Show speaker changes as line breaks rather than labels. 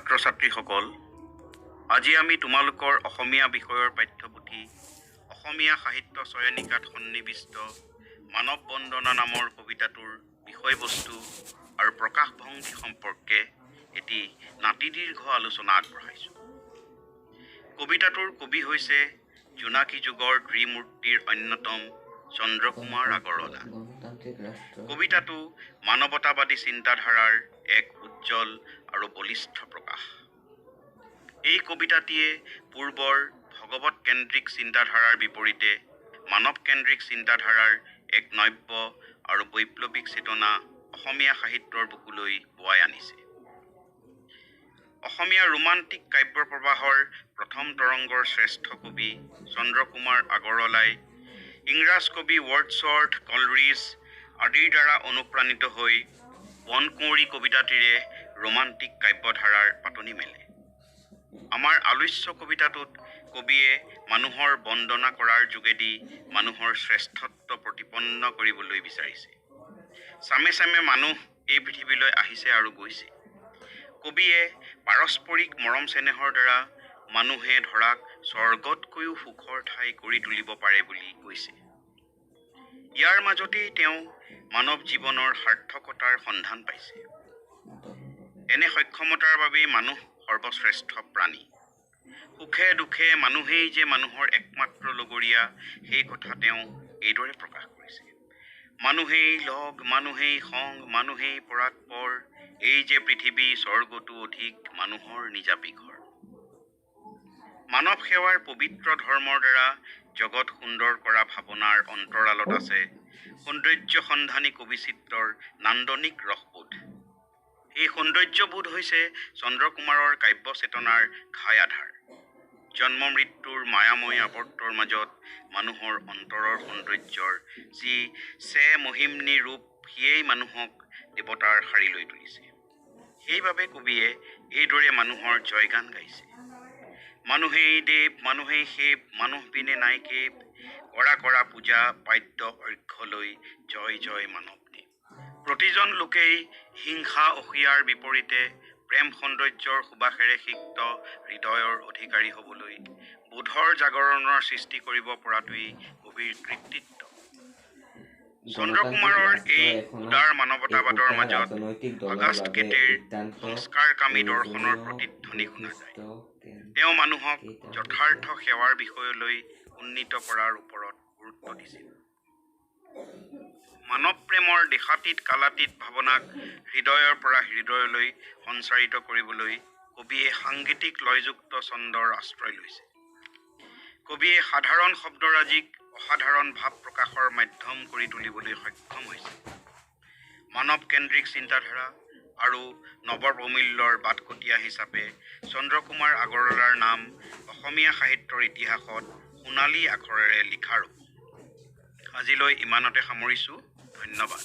ছাত্ৰ ছাত্ৰীসকল, আজি আমি তোমালোকৰ অসমীয়া বিষয়ৰ পাঠ্যপুথি অসমীয়া সাহিত্য চয়নিকাত সন্নিৱিষ্ট মানৱ বন্দনা নামৰ কবিতাটোৰ বিষয়বস্তু আৰু প্ৰকাশভংগী সম্পৰ্কে এটি নাতিদীৰ্ঘ আলোচনা আগবঢ়াইছোঁ। কবিতাটোৰ কবি হৈছে জোনাকী যুগৰ ত্ৰিমূৰ্তিৰ অন্যতম চন্দ্ৰকুমাৰ আগৰৱালা। কবিতাটো মানৱতাবাদী চিন্তাধাৰাৰ এক উজ্জ্বল আৰু বলিষ্ঠ প্ৰকাশ। এই কবিতাটিয়ে পূৰ্বৰ ভগৱত কেন্দ্ৰিক চিন্তাধাৰাৰ বিপৰীতে মানৱ কেন্দ্ৰিক চিন্তাধাৰাৰ এক নব্য আৰু বৈপ্লৱিক চেতনা অসমীয়া সাহিত্যৰ বুকুলৈ বোৱাই আনিছে। অসমীয়া ৰোমান্টিক কাব্য প্ৰবাহৰ প্ৰথম তৰংগৰ শ্ৰেষ্ঠ কবি চন্দ্ৰকুমাৰ আগৰৱালাই ইংৰাজ কবি ৱৰ্ডছৱৰ্থ, কলৰিজ আদিৰ দ্বাৰা অনুপ্ৰাণিত হৈ বনকুঁৱৰী কবিতাটিৰে ৰোমান্টিক কাব্যধাৰাৰ পাতনি মেলে। আমাৰ আলোচ্য কবিতাটোত কবিয়ে মানুহৰ বন্দনা কৰাৰ যোগেদি মানুহৰ শ্ৰেষ্ঠত্ব প্ৰতিপন্ন কৰিবলৈ বিচাৰিছে। চামে চামে মানুহ এই পৃথিৱীলৈ আহিছে আৰু গৈছে। কবিয়ে পাৰস্পৰিক মৰম চেনেহৰ দ্বাৰা মানুহে ধৰাক স্বৰ্গতকৈও সুখৰ ঠাই কৰি তুলিব পাৰে বুলি কৈছে। ইয়াৰ মাজতেই তেওঁ মানৱ জীৱনৰ সাৰ্থকতাৰ সন্ধান পাইছে। এনে সক্ষমতাৰ বাবেই মানুহ সৰ্বশ্ৰেষ্ঠ প্ৰাণী। সুখে দুখে মানুহেই যে মানুহৰ একমাত্ৰ লগৰীয়া, সেই কথা তেওঁ এইদৰে প্ৰকাশ কৰিছে। মানুহেই লগ, মানুহেই সং, মানুহেই পৰাৎপৰ, এই যে পৃথিৱী স্বৰ্গতো অধিক মানুহৰ নিজাপি ঘৰ। মানৱ সেৱাৰ পবিত্ৰ ধৰ্মৰ দ্বাৰা জগত সুন্দৰ কৰা ভাৱনাৰ অন্তৰালত আছে সৌন্দৰ্য সন্ধানী কবিচিত্ৰৰ নান্দনিক ৰসবোধ। এই সৌন্দৰ্যবোধ হৈছে চন্দ্ৰকুমাৰৰ কাব্য চেতনাৰ ঘাই আধাৰ। জন্ম মৃত্যুৰ মায়াময় আৱৰ্তৰ মাজত মানুহৰ অন্তৰৰ সৌন্দৰ্যৰ যি মহিমনী ৰূপ, সিয়েই মানুহক দেৱতাৰ শাৰীলৈ তুলিছে। সেইবাবে কবিয়ে এইদৰে মানুহৰ জয়গান গাইছে। মানুহেই দেৱ, মানুহেই সেৱ, মানুহ বিনে নাই কেৱ, কৰা কৰা পূজা পাদ্য অৰ্ঘ্যলৈ, জয় জয় মানৱদেৱ। প্ৰতিজন লোকেই হিংসা অসূয়াৰ বিপৰীতে প্ৰেম সৌন্দৰ্যৰ সুবাসেৰে সিক্ত হৃদয়ৰ অধিকাৰী হ'বলৈ বোধৰ জাগৰণৰ সৃষ্টি কৰিব পৰাটোৱেই কবিৰ কৃতিত্ব। চন্দ্ৰকুমাৰৰ এই উদাৰ মানৱতাবাদৰ মাজত আগষ্ট কেটেৰ সংস্কাৰকামী দৰ্শনৰ প্ৰতিধ্বনি শুনা যায়। তেওঁ মানুহক যথাৰ্থ সেৱাৰ বিষয়লৈ উন্নীত কৰাৰ ওপৰত গুৰুত্ব দিছিল। মানৱ প্ৰেমৰ দেশাতীত কালাতীত ভাৱনাক হৃদয়ৰ পৰা হৃদয়লৈ সঞ্চাৰিত কৰিবলৈ কবিয়ে সাংগীতিক লয়যুক্ত ছন্দৰ আশ্ৰয় লৈছে। কবিয়ে সাধাৰণ শব্দৰাজিক অসাধাৰণ ভাৱ প্ৰকাশৰ মাধ্যম কৰি তুলিবলৈ সক্ষম হৈছে। মানৱ কেন্দ্ৰিক চিন্তাধাৰা আৰু নৱপ্ৰমূল্যৰ বাটকটীয়া হিচাপে চন্দ্ৰকুমাৰ আগৰৱালাৰ নাম অসমীয়া সাহিত্যৰ ইতিহাসত সোণালী আখৰেৰে লিখা ৰ'ব। আজিলৈ ইমানতে সামৰিছোঁ। ধন্যবাদ।